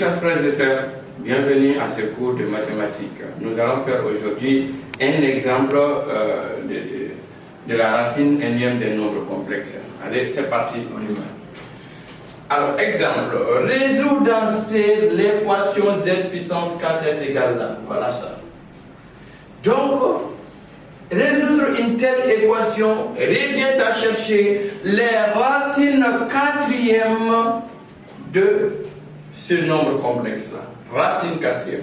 chers frères et sœurs, bienvenue à ce cours de mathématiques. Nous allons faire aujourd'hui un exemple de la racine énième des nombres complexes. Allez, c'est parti, on y va. Alors, exemple, résoudre dans C l'équation Z puissance 4 est égale là. Voilà ça. Donc, résoudre une telle équation revient à chercher les racines quatrièmes de ce nombre complexe-là. Racine quatrième.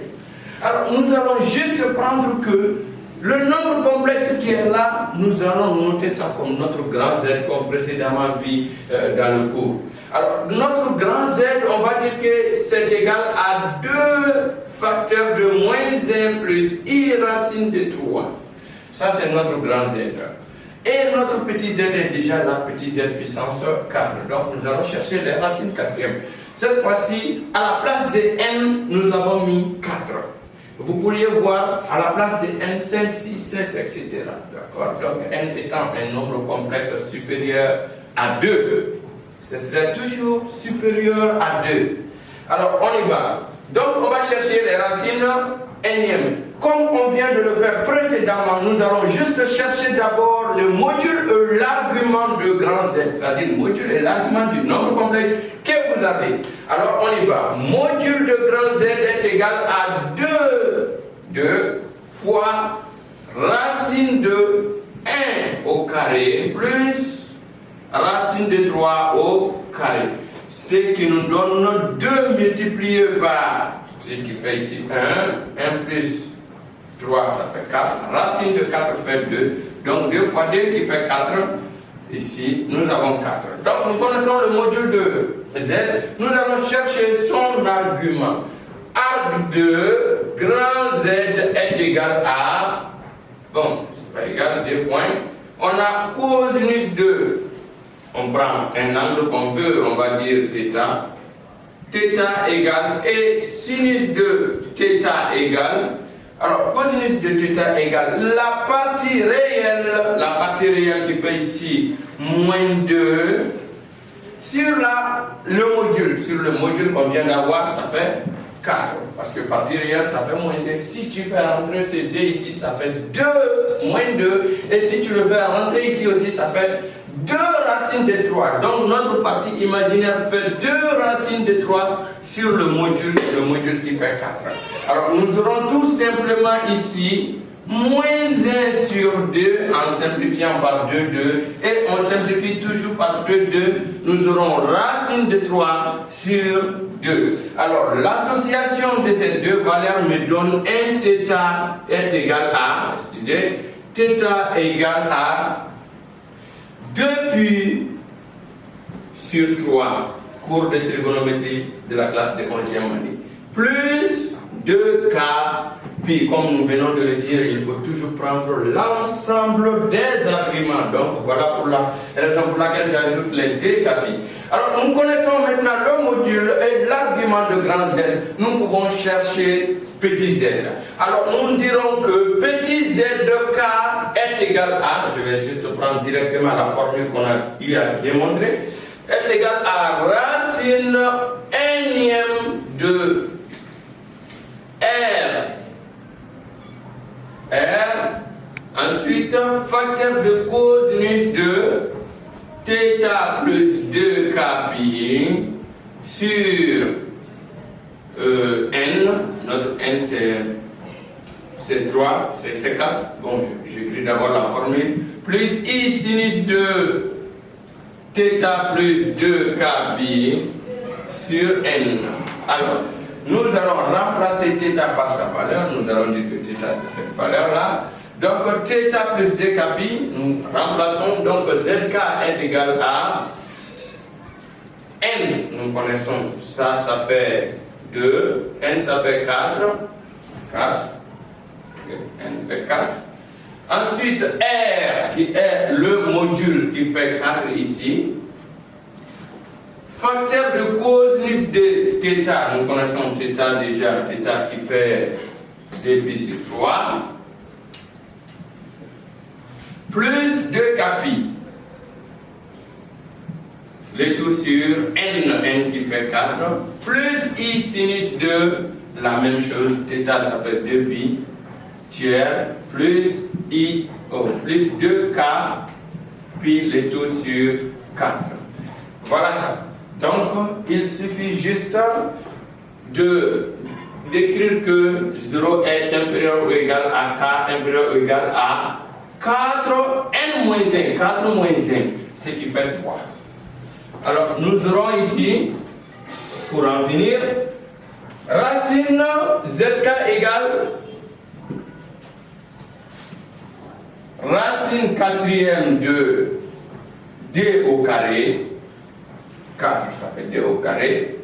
Alors, nous allons juste prendre que le nombre complexe qui est là, nous allons noter ça comme notre grand Z, comme précédemment vu dans le cours. Alors, notre grand Z, on va dire que c'est égal à 2 facteurs de moins 1 plus I racine de 3. Ça, c'est notre grand Z. Et notre petit Z est déjà la petite Z puissance 4. Donc, nous allons chercher les racines quatrièmes. Cette fois-ci, à la place de N, nous avons mis 4. Vous pourriez voir à la place de N, 5, 6, 7, etc. D'accord? Donc, N étant un nombre complexe supérieur à 2, ce serait toujours supérieur à 2. Alors, on y va. Donc, on va chercher les racines énièmes. Comme on vient de le faire précédemment, nous allons juste chercher d'abord le module et l'argument de grand Z, c'est-à-dire le module et l'argument du nombre complexe que vous avez. Alors, on y va. Module de grand Z est égal à 2 fois racine de 1 au carré plus racine de 3 au carré. Ce qui nous donne 2 multiplié par ce qui fait ici 1 plus 3, ça fait 4. Racine de 4 fait 2. Donc 2 fois 2 qui fait 4. Ici, nous avons 4. Donc nous connaissons le module de Z. Nous allons chercher son argument. Arg de grand Z est égal à... Bon, c'est pas égal, 2 points. On a cosinus de... On prend un angle qu'on veut, on va dire θ. Θ égale, et sinus de θ égale, alors cosinus de θ égale la partie réelle qui fait ici moins 2 sur le module qu'on vient d'avoir, ça fait 4, parce que partie réelle ça fait moins 2. Si tu fais rentrer ces 2 ici, ça fait 2 moins 2, et si tu le fais rentrer ici aussi, ça fait 2 racines de 3. Donc notre partie imaginaire fait 2 racines de 3 sur le module qui fait 4. Alors nous aurons tout simplement ici moins 1 sur 2 en simplifiant par 2, 2. Et on simplifie toujours par 2, 2. Nous aurons racine de 3 sur 2. Alors l'association de ces deux valeurs me donne un θ est égal à, excusez, θ égale à 2 pi sur 3, cours de trigonométrie de la classe de 11e année, plus 2k pi. Comme nous venons de le dire, il faut toujours prendre l'ensemble des arguments. Donc voilà pour la raison pour laquelle j'ajoute les 2k pi. Alors nous connaissons maintenant le module et l'argument de grand Z. Nous pouvons chercher petit z. Alors nous dirons que petit z de k est égal à, je vais juste prendre directement la formule qu'on a eu à démontrer, est égal à racine énième de R, ensuite facteur de cosinus de θ plus 2k pi sur n, notre n c'est 3, c'est 4, bon j'écris d'abord la formule, plus I sinus de θ plus 2k pi sur n. Alors, nous allons remplacer θ par sa valeur, nous allons dire que θ c'est cette valeur-là. Donc θ plus 2k pi, nous remplaçons, donc zk est égal à n, nous connaissons ça, ça fait 2, n ça fait 4, n fait 4. Ensuite R qui est le module qui fait 4 ici. Facteur de cosinus de θ, nous connaissons θ déjà, θ qui fait 2 pi sur 3. Plus 2k pi. le tout sur n qui fait 4, plus I sinus de la même chose, θ ça fait 2pi tiers, plus plus 2k, puis le tout sur 4. Voilà ça. Donc, il suffit juste d'écrire que 0 est inférieur ou égal à k, inférieur ou égal à 4, n moins 1, 4 moins 1, ce qui fait 3. Alors, nous aurons ici, pour en finir, racine zk égale racine quatrième de d au carré, 4 ça fait d au carré,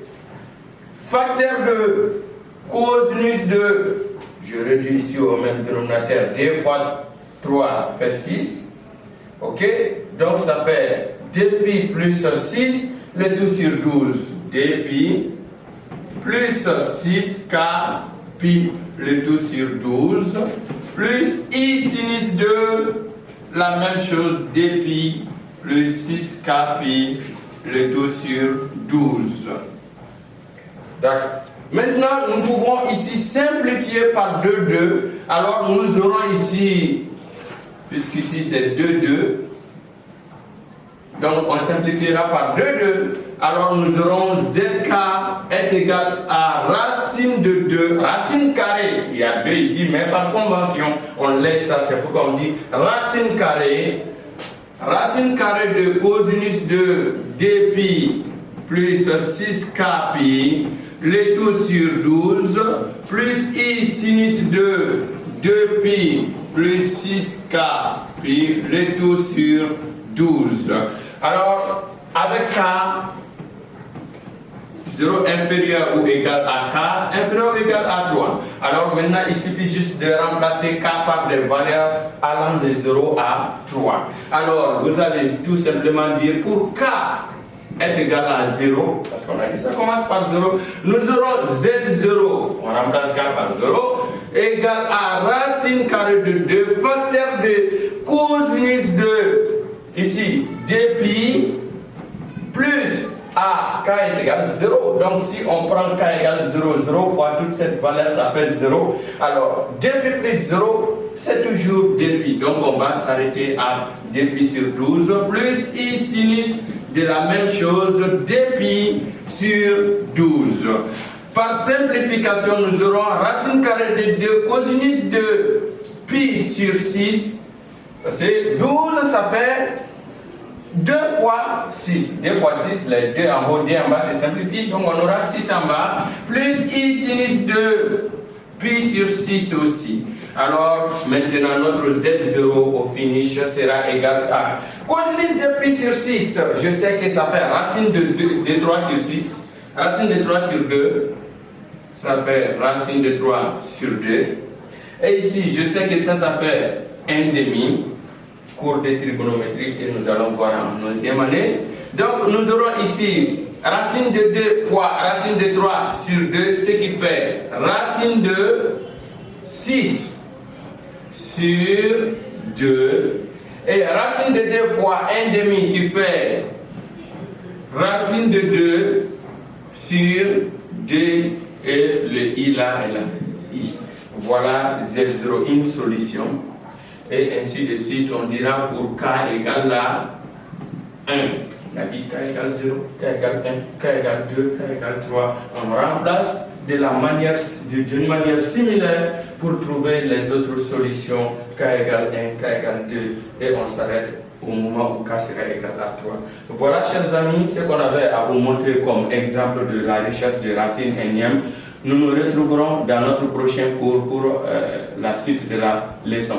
facteur de cosinus de, je réduis ici au même dénominateur, d fois 3 fait 6, ok, donc ça fait dpi plus 6, le tout sur 12, dpi plus 6k pi le tout sur 12, plus I sinus de la même chose, dpi plus 6k pi le tout sur 12. D'accord. Maintenant, nous pouvons ici simplifier par 2. Alors, nous aurons ici, puisqu'ici c'est 2, donc on simplifiera par 2. Alors, nous aurons zk est égal à racine de 2, racine carrée. Il y a 2 ici, mais par convention, on laisse ça. C'est pourquoi on dit racine carrée de cosinus de dpi plus 6k pi, le tout sur 12, plus I sinus de 2pi plus 6k pi, le tout sur 12. Alors, avec k, 0 inférieur ou égal à k, inférieur ou égal à 3. Alors maintenant, il suffit juste de remplacer k par des valeurs allant de 0 à 3. Alors, vous allez tout simplement dire pour k est égal à 0, parce qu'on a dit ça commence par 0, nous aurons z0, on remplace k par 0, égal à racine carrée de 2, facteur de cosinus de, ici, dpi, plus k est égal à 0. Donc si on prend k égale 0, 0 fois toute cette valeur, ça fait 0. Alors, dpi plus 0, c'est toujours dpi. Donc on va s'arrêter à dpi sur 12, plus I sinus de la même chose, dpi sur 12. Par simplification, nous aurons racine carrée de 2, cosinus de pi sur 6. C'est 12, ça fait 2 fois 6. 2 fois 6, les 2 en haut, 2 en bas, c'est simplifié. Donc on aura 6 en bas, plus I sinus de pi sur 6 aussi. Alors, maintenant, notre Z0 au finish sera égal à cosinus de pi sur 6. Je sais que ça fait racine de 3 sur 6. Racine de 3 sur 2. Ça fait racine de 3 sur 2. Et ici, je sais que ça fait 1/2. Cours de trigonométrie que nous allons voir en 9e année. Donc, nous aurons ici racine de 2 fois racine de 3 sur 2, ce qui fait racine de 6 sur 2. Et racine de 2 fois 1/2 qui fait racine de 2 sur 2 et le I là et là. I. Voilà Z0, une solution. Et ainsi de suite, on dira pour k égale à 1. On a dit k égale 0, k égale 1, k égale 2, k égale 3. On remplace d'une manière similaire pour trouver les autres solutions, k égale 1, k égale 2, et on s'arrête au moment où k sera égal à 3. Voilà, chers amis, ce qu'on avait à vous montrer comme exemple de la recherche de racine énième. Nous nous retrouverons dans notre prochain cours pour la suite de la leçon.